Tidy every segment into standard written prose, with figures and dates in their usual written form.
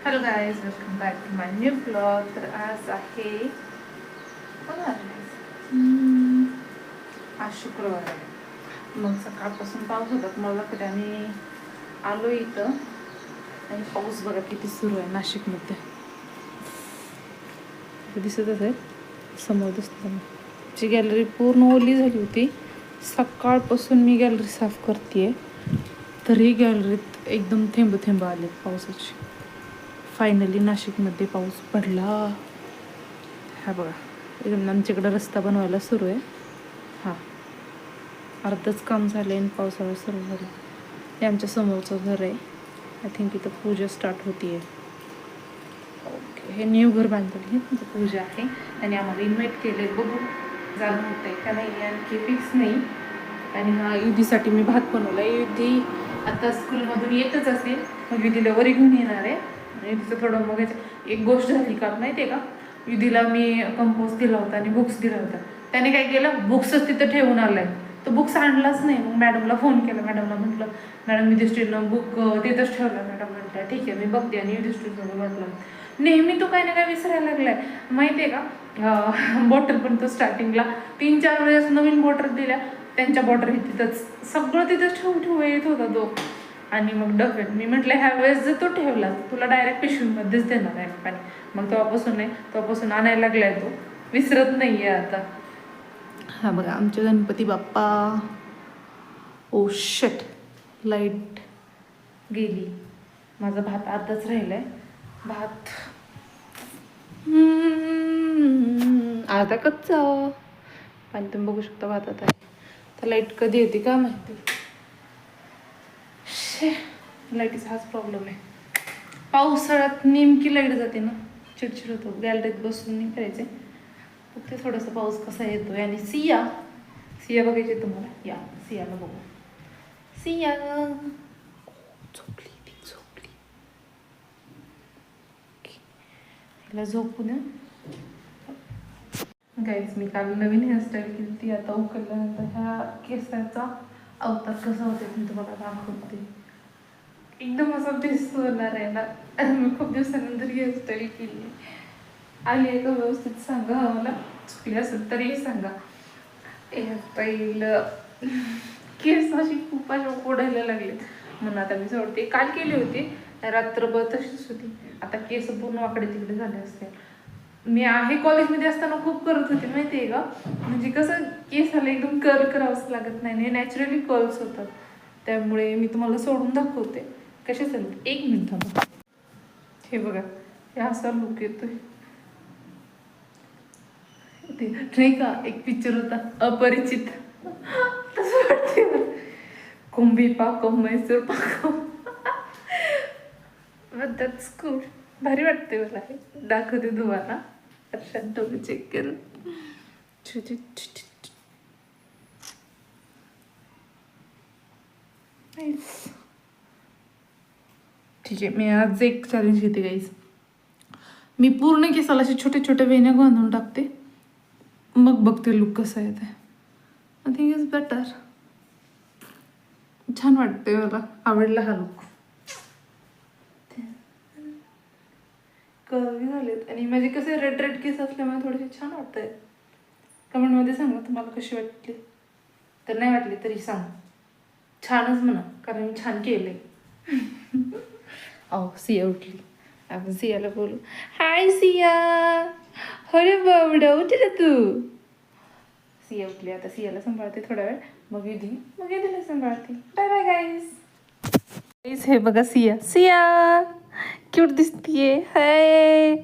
Hello guys, welcome back to my new blog. तर आज आहे आज शुक्रवार आहे. मग सकाळपासून पाऊस होता, मला कधी आम्ही आलो इथं आणि पाऊस बघा किती सुरू आहे नाशिकमध्ये. दिसत आहे समोर दिसतं. जी गॅलरी पूर्ण ओली झाली होती, सकाळपासून मी गॅलरी साफ करते तरी गॅलरीत एकदम थेंब थेंब आले पावसाचे. फायनली नाशिकमध्ये पाऊस पडला. हा बघा, एकदम आमच्याकडं रस्ता बनवायला सुरू आहे. हां, अर्धच काम झालं आणि पावसाळा सुरू झाला. हे आमच्या समोरचं घर आहे. आय थिंक इथं पूजा स्टार्ट होती आहे. ओके, हे न्यू घर बांधलं आहे, तिथं पूजा आहे आणि आम्हाला इन्व्हाइट केलं. बघू जाणं होतं आहे का नाही, आणखी फिक्स नाही. आणि हा युधीसाठी मी भात बनवला. युधी आता स्कूलमधून येतच असेल, मग युधीला वरी घेऊन येणार आहे. युधीचं थोडं मग एक गोष्ट झाली का माहिती आहे का, युधीला मी कंपोस्ट दिला होता आणि बुक्स दिला होता. त्याने काय केलं, बुक्सच तिथं ठेवून आलाय. तो बुक्स आणलाच नाही. मग मॅडमला फोन केला. मॅडमला म्हटलं, मॅडम युधिष्ठिरनं बुक तिथंच ठेवलं. मॅडम म्हटलं ठीक आहे, मी बघते. आणि युधिष्ठिरनं बघितलं. नेहमी तो काही ना काय विसरायला लागलाय माहिती आहे का. बॉटल पण तो स्टार्टिंगला 3-4 वेळेस नवीन बॉटल दिल्या, त्यांच्या बॉटल ही तिथंच सगळं तिथंच ठेवून येत होता तो. आणि मग डब्यात मी म्हटलं, ह्या वेळेस जर तो ठेवला तुला डायरेक्ट पिशवीमध्येच देणार आहे पाणी. मग तेव्हापासून आणायला लागलाय तो, विसरत नाही आहे आता. हा बघा आमचे Ganpati Bappa. Oh shit, light गेली. माझा भात अर्धाच राहिलाय. भात अर्धा कच्चा. पाणी तुम्ही बघू शकता भातात आहे. तर लाईट कधी येते का माहिती. लाईटीचा हाच प्रॉब्लेम आहे. पावसाळ्यात नेमकी लाईट जाते ना, चिडचिड होतो. गॅलरीत बसून नाही करायचे. फक्त थोडासा पाऊस कसा येतोय. आणि सिया बघायची तुम्हाला, या सियाला बघू. सिया झोपली. तिला झोपू द्या. गाईज, मी काल नवीन हेअरस्टाईल केली ती. आता उकलल्यानंतर ह्या केसाचा अवतार कसा होते मी तुम्हाला दाखवते. एकदम असा बेस्ट होणार आहे ना. मी खूप दिवसानंतर हेअरस्टाईल केली. आली आहे का व्यवस्थित सांगा मला. चुकली असेल तरीही सांगा. हेअरस्टाईल केस अशी खूप अशा ओढायला लागले म्हणून आता मी सोडते. काल केली होती, रात्रभर तशीच होती. आता केस पूर्ण वाकडे तिकडे झाले असते. मी आहे कॉलेजमध्ये असताना खूप करत होते माहिती आहे का. म्हणजे कसं केसाला एकदम कर्ल करावंच लागत नाही, नॅचरली कर्ल्स होतात. त्यामुळे मी तुम्हाला सोडून दाखवते कसे चालते. 1 मिनिट थांबा. हे बघा, हे असा लुक येतोय. ते नाही का एक पिक्चर होता अपरिचित, तसं वाटते मला. कुंभी पाकम मैसूर पाकम. That's cool. भारी वाटते मला. हे दाखवते तुम्हाला. अर्षात डोळे चेक करून. ठीक आहे, मी आज एक चॅलेंज घेते गाईज. मी पूर्ण केसाला असे छोटे छोटे वेण्या बांधून टाकते, मग बघते लुक कसा येते. I think is better. छान वाटते मला, आवडला हा लुक. कर्वी झालेत आणि माझे कसे रेड केस असल्यामुळे थोडेसे छान वाटत आहेत. कमेंटमध्ये सांगा तुम्हाला कशी वाटली. तर नाही वाटली तरी सांग, छानच म्हणा, कारण मी छान केले. सिया उठली. आपण सियाला बोलू. हाय सिया. अरे बाबडा, उठला तू. सिया उठली. आता सियाला सांभाळते थोडा वेळ, मग युधीला सांभाळते. Bye bye guys. हे बघा सिया क्यूट दिसतीये. हाय.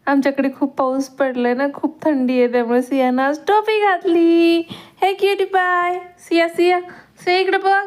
आमच्याकडे खूप पाऊस पडलाय ना, खूप थंडी आहे, त्यामुळे सियानं आज टोपी घातली. हे क्यूटी बाय. सिया इकडे बघ.